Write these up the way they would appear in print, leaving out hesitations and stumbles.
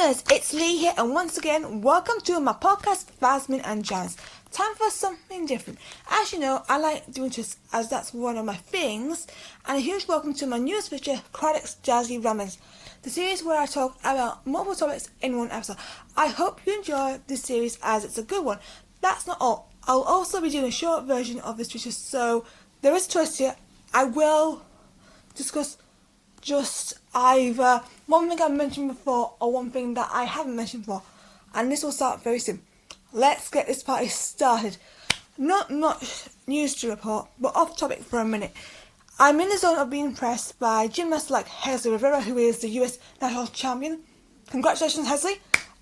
listeners, it's Lee here, and once again, welcome to my podcast, Fasmin and Jazz. Time for something different. As you know, I like doing this as that's one of my things, and a huge welcome to my newest feature, Craddock's Jazzy Ramblings, the series where I talk about multiple topics in one episode. I hope you enjoy this series as it's a good one. That's not all. I'll also be doing a short version of this feature, so there is a twist here. I will discuss just either one thing I've mentioned before or one thing that I haven't mentioned before, and this will start very soon. Let's get this party started. Not much news to report, but off topic for a minute. I'm in the zone of being impressed by gymnasts like Jazzy Rivera, who is the US national champion. Congratulations, Jazzy.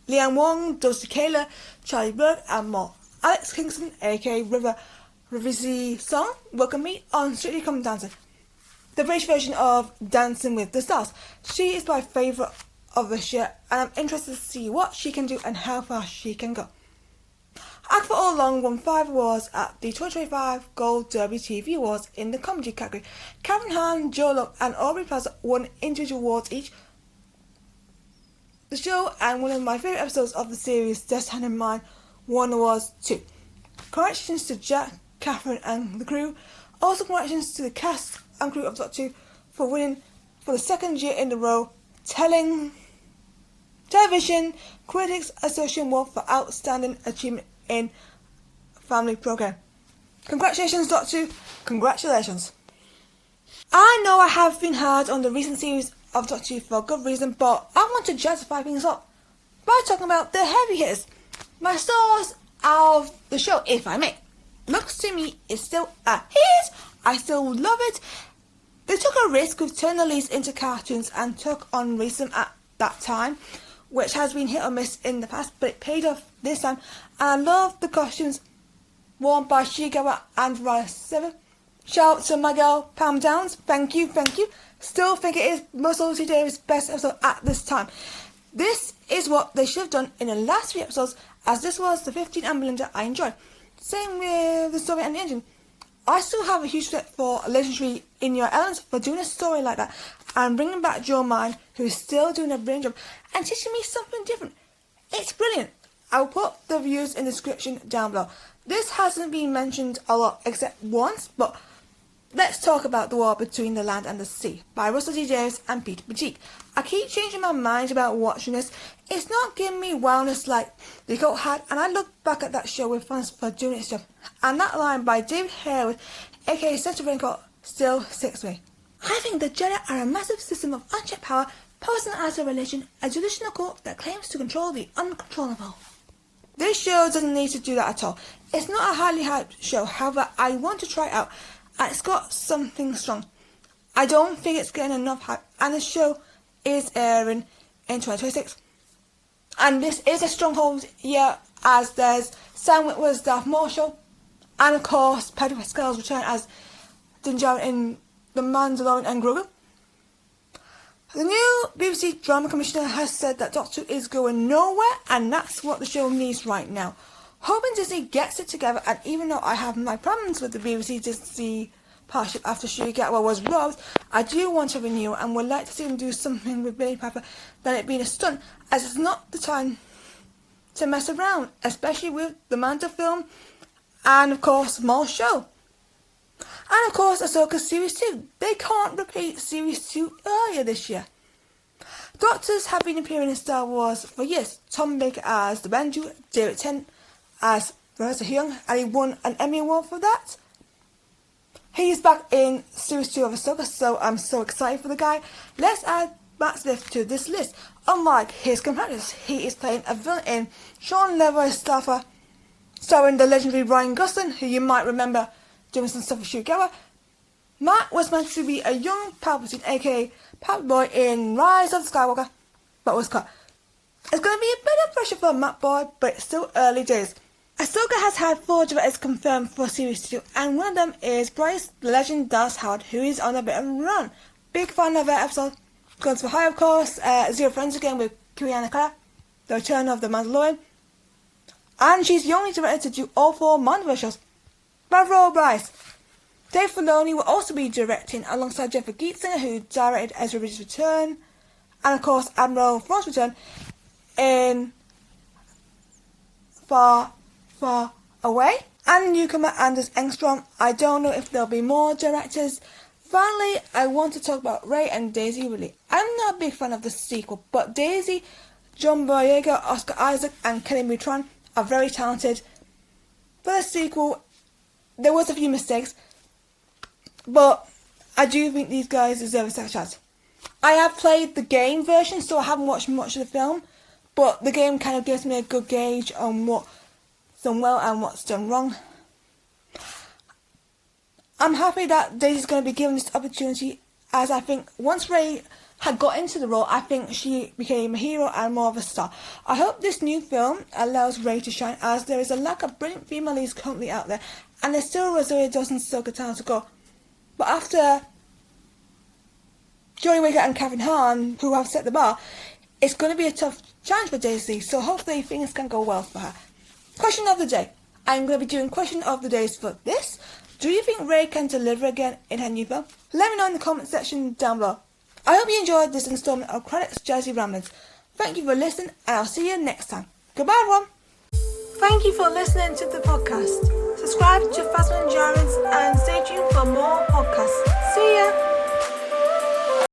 Leanne Wong, Dulce Kayla, Charlie Berg, and more. Alex Kingston, aka Rivizzi Song, welcome me on Strictly Come Dancing, the British version of Dancing with the Stars. She is my favourite of this year, and I'm interested to see what she can do and how far she can go. Agatha All Along won 5 awards at the 2025 Gold Derby TV Awards in the comedy category. Karen Hahn, Joe Locke, and Aubrey Plaza won individual awards each. The show and one of my favourite episodes of the series, Death Hand in Mind, won awards too. Congratulations to Jack, Catherine, and the crew. Also, congratulations to the cast and crew of Doctor Who for winning for the second year in a row Television Critics Association Award for Outstanding Achievement in Family Programme. Congratulations, Doctor Who. Congratulations. I know I have been hard on the recent series of Doctor Who for a good reason, but I want to justify things up by talking about the heavy hitters. My stars of the show, if I may. Looks to me is still a hit. I still love it. They took a risk with turning the leads into cartoons and took on racism at that time, which has been hit or miss in the past, but it paid off this time. And I love the costumes worn by Shigawa and Raya. Shout out to my girl Pam Downs. Thank you. Still think it is most Lucy Davis' best episode at this time. This is what they should have done in the last 3 episodes, as this was the 15 and Belinda I enjoyed. Same with the story and the engine. I still have a huge respect for legendary In Your Elements for doing a story like that and bringing back Joe Mine, who is still doing a brilliant job and teaching me something different. It's brilliant. I'll put the views in the description down below. This hasn't been mentioned a lot except once, but let's talk about The War Between the Land and the Sea by Russell T Davies and Peter Bajik. I keep changing my mind about watching this. It's not giving me wellness like The Goat had, and I look back at that show with fans for doing its job. And that line by David Harewood, aka Central Raincoat, still sticks with me. I think the Jedi are a massive system of unchecked power, posing as a religion, a traditional cult that claims to control the uncontrollable. This show doesn't need to do that at all. It's not a highly hyped show, however, I want to try it out, and it's got something strong. I don't think it's getting enough hype, and the show is airing in 2026. And this is a stronghold year, as there's Sam Witwer's Darth Maul show, and of course Pedro Pascal's return as Din Djarin in The Mandalorian and Grogu. The new BBC drama commissioner has said that Doctor Who is going nowhere, and that's what the show needs right now. Hoping Disney gets it together, and even though I have my problems with the BBC Disney partnership after Shuri Gatwa was robbed, I do want to renew and would like to see them do something with Billy Piper than it being a stunt, as it's not the time to mess around, especially with the Mando film and of course Maul's show. And of course Ahsoka Series 2. They can't repeat Series 2 earlier this year. Doctors have been appearing in Star Wars for years. Tom Baker as the Benju, David Tennant as Professor Hyung, and he won an Emmy Award for that. He's back in Series 2 of Ahsoka, so I'm so excited for the guy. Let's add Matt Smith to this list. Unlike his competitors, he is playing a villain in Sean Levi's Staffer, starring the legendary Ryan Gosling, who you might remember doing some stuff with Shuri. Matt was meant to be a young Palpatine, aka Palpatine Boy, in Rise of the Skywalker, but was cut. It's going to be a bit of pressure for Matt Boy, but it's still early days. Ahsoka has had 4 directors confirmed for Series 2, and one of them is Bryce the Legend Dallas Howard, who is on a bit of a run. Big fan of that episode. Guns for Hire, of course, Zero Friends Again with Kiana Kala, The Return of the Mandalorian, and she's the only director to do all 4 Mandalorian shows. Bravo, Bryce! Dave Filoni will also be directing alongside Jeffrey Geetsinger, who directed Ezra Bridger's Return, and of course Admiral Thrawn's Return in Far, Far Away, and newcomer Anders Engstrom. I don't know if there'll be more directors. Finally, I want to talk about Ray and Daisy Ridley. I'm not a big fan of the sequel, but Daisy, John Boyega, Oscar Isaac and Kelly Moutran are very talented. For the sequel, there was a few mistakes, but I do think these guys deserve a second chance. I have played the game version, so I haven't watched much of the film, but the game kind of gives me a good gauge on what's done well and what's done wrong. I'm happy that Daisy's going to be given this opportunity, as I think once Ray had got into the role, I think she became a hero and more of a star. I hope this new film allows Ray to shine, as there is a lack of brilliant female leads currently out there, and there's still Rosario Dawson's Silk Town to go. But after Jodie Whittaker and Catherine Hahn, who have set the bar, it's going to be a tough challenge for Daisy, so hopefully things can go well for her. Question of the day. I'm going to be doing question of the days for this. Do you think Ray can deliver again in her new film? Let me know in the comment section down below. I hope you enjoyed this installment of Craddock's Jazzy Ramblings. Thank you for listening, and I'll see you next time. Goodbye, everyone. Thank you for listening to the podcast. Subscribe to Phasma and Jarens and stay tuned for more podcasts. See ya!